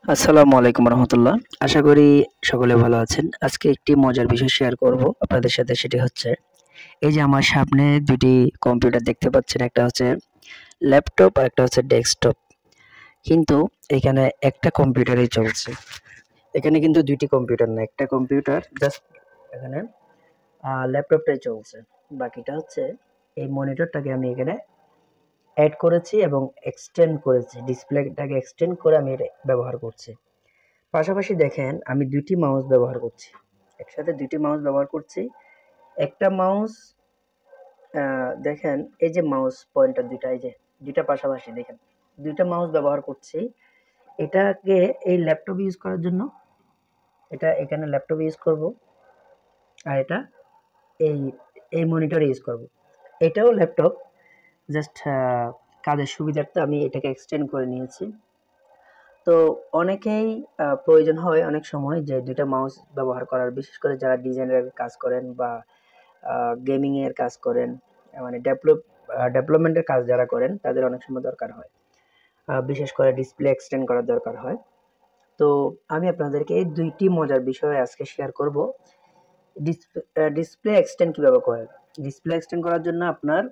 আসসালামু আলাইকুম রহমতুল্লাহ। আশা করি সকলে ভালো আছেন। আজকে একটি মজার বিষয় শেয়ার করব আপনাদের সাথে, সেটি হচ্ছে এই যে আমার সামনে দুটি কম্পিউটার দেখতে পাচ্ছেন, একটা হচ্ছে ল্যাপটপ আর একটা হচ্ছে ডেস্কটপ। কিন্তু এখানে একটা কম্পিউটারই চলছে। এখানে কিন্তু দুইটি কম্পিউটার না, একটা কম্পিউটার জাস্ট এখানে ল্যাপটপটাই চলছে। বাকিটা হচ্ছে এই মনিটরটাকে আমি এখানে অ্যাড করেছি এবং এক্সটেন্ড করেছি, ডিসপ্লেটাকে এক্সটেন্ড করে আমি এটা ব্যবহার করছি। পাশাপাশি দেখেন আমি দুইটি মাউস ব্যবহার করছি, একসাথে দুইটি মাউস ব্যবহার করছি। একটা মাউস দেখেন এই যে মাউস পয়েন্টার দুইটা, এই যে দুইটা পাশাপাশি দেখেন দুইটা মাউস ব্যবহার করছি। এটাকে এই ল্যাপটপ ইউজ করার জন্য এটা এখানে ল্যাপটপ ইউজ করব, আর এটা এই এই মনিটর ইউজ করব। এটাও ল্যাপটপ, জাস্ট কাজের সুবিধার্থে আমি এটাকে এক্সটেন্ড করে নিয়েছি। তো অনেকেই প্রয়োজন হয় অনেক সময় যে দুইটা মাউস ব্যবহার করার, বিশেষ করে যারা ডিজাইনের কাজ করেন বা গেমিং এর কাজ করেন, মানে ডেভেলপমেন্টের কাজ যারা করেন তাদের অনেক সময় দরকার হয়, বিশেষ করে ডিসপ্লে এক্সটেন্ড করার দরকার হয়। তো আমি আপনাদেরকে এই দুইটি মজার বিষয় আজকে শেয়ার করব। ডিসপ্লে এক্সটেন্ড কিভাবে করে। ডিসপ্লে এক্সটেন্ড করার জন্য আপনার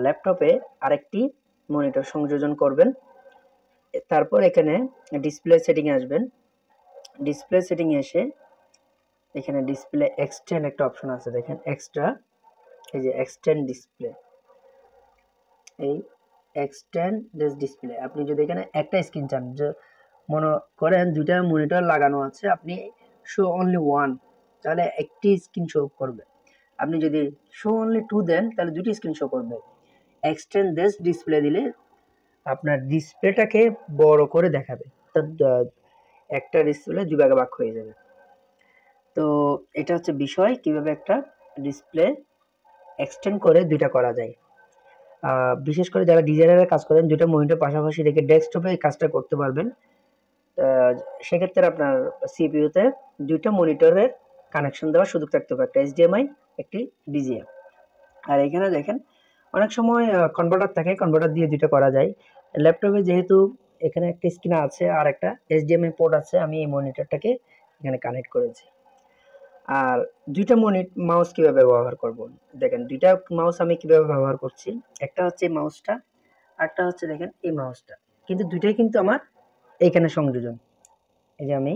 ল্যাপটপে আরেকটি মনিটর সংযোজন করবেন। তারপর এখানে ডিসপ্লে সেটিং এ আসবেন। ডিসপ্লে সেটিং এ এসে এখানে ডিসপ্লে এক্সটেন্ড একটা অপশন আছে, দেখেন এক্সট্রা, এই যে এক্সটেন্ড ডিসপ্লে, এই এক্সটেন্ড দিস ডিসপ্লে। আপনি যদি এখানে একটা স্ক্রিন চান, যে মনে করেন দুইটা মনিটর লাগানো আছে, আপনি শো অনলি ওয়ান, তাহলে একটি স্ক্রিন শো করবে। আপনি যদি শো অনলি টু দেন তাহলে দুটি স্ক্রিন শো করবে। এক্সটেন্ড দিস ডিসপ্লে দিলে আপনার ডিসপ্লেটাকে বড় করে দেখাবে, একটা ডিসপ্লে দুই ভাগে ভাগ হয়ে যাবে। তো এটা হচ্ছে বিষয় কিভাবে একটা ডিসপ্লে এক্সটেন্ড করে দুইটা করা যায়। বিশেষ করে যারা ডিজাইনারের কাজ করেন, দুইটা মনিটর পাশাপাশি রেখে ডেস্কটপে এই কাজটা করতে পারবেন। সেক্ষেত্রে আপনার সিপিইউতে দুইটা মনিটরের কানেকশন দেওয়ার সুযোগ থাকতে হবে, একটা এইচডিএমআই, একটি বিজিএ। আর এখানে দেখেন অনেক সময় কনভার্টার থাকে, কনভার্টার দিয়ে দুইটা করা যায়। ল্যাপটপে যেহেতু এখানে একটা স্ক্রিন আছে আর একটা এইচডিএমআই পোর্ট আছে, আমি এই মনিটরটাকে এখানে কানেক্ট করেছি। আর দুইটা মাউস কিভাবে ব্যবহার করব, দেখেন দুইটা মাউস আমি কিভাবে ব্যবহার করছি। একটা হচ্ছে এই মাউসটা, আরটা হচ্ছে দেখেন এই মাউসটা, কিন্তু দুইটাই কিন্তু আমার এইখানে সংযোজন। এই যে আমি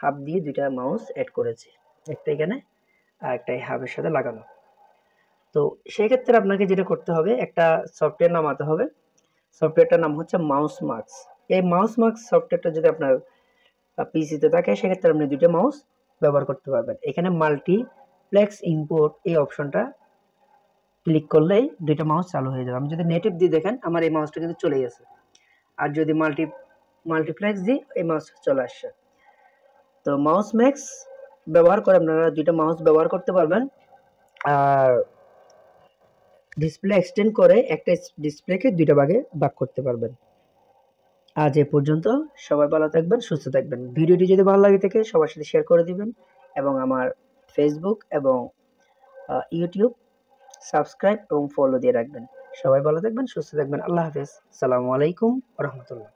হাব দিয়ে দুইটা মাউস অ্যাড করেছি, একটা এখানে আর একটা এই হাবের সাথে লাগানো। তো সেই ক্ষেত্রে আপনাকে যেটা করতে হবে, একটা সফটওয়্যার নামাতে হবে। সফটওয়্যারটার নাম হচ্ছে মাউস মার্কস। এই মাউস মার্কস সফটওয়্যারটা যদি আপনার পিসিতে থাকে, সেক্ষেত্রে আপনি দুইটা মাউস ব্যবহার করতে পারবেন। এখানে মাল্টিপ্লেক্স ইম্পোর্ট এই অপশনটা ক্লিক করলেই দুইটা মাউস চালু হয়ে যাবে। আমি যদি নেটিভ দিয়ে দেখেন আমার এই মাউসটা কিন্তু চলে গেছে, আর যদি মাল্টিপ্লেক্স দিই এই মাউসটা চলে আসছে। তো মাউস ম্যাক্স ব্যবহার করে আপনারা দুইটা মাউস ব্যবহার করতে পারবেন, আর ডিসপ্লে এক্সটেন্ড করে একটা ডিসপ্লেকে দুইটা ভাগে ভাগ করতে পারবেন। আজ এ পর্যন্ত, সবাই ভালো থাকবেন, সুস্থ থাকবেন। ভিডিওটি যদি ভালো লাগে থাকে সবার সাথে শেয়ার করে দিবেন, এবং আমার ফেসবুক এবং ইউটিউব সাবস্ক্রাইব এবং ফলো দিয়ে রাখবেন। সবাই ভালো থাকবেন, সুস্থ থাকবেন। আল্লাহ হাফেজ। আসসালামু আলাইকুম ওয়া রাহমাতুল্লাহ।